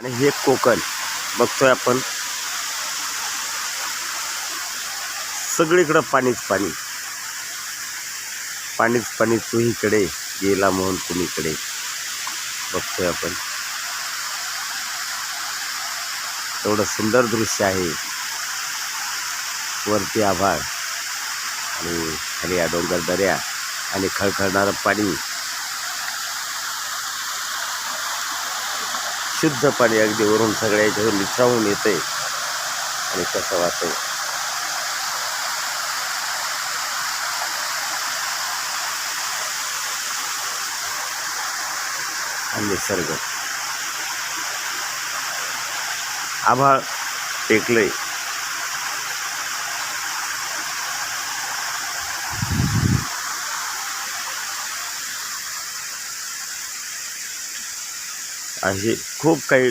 हे कोकण बघतोय आपण, सगळीकडं पाणीच पाणी, पाणीच पाणी. तू इकडे गेला मोहन कुणीकडे, बघतोय आपण. एवढं सुंदर दृश्य आहे. वरती आभाळ आणि खाली या डोंगर दऱ्या आणि खळखळणारं पाणी, शुद्ध पाणी अगदी वरून सगळ्या याच्यावर निचरावून येते आणि कसं वाटतं. आणि निसर्ग, आभाळ टेकलंय. असे खूप काही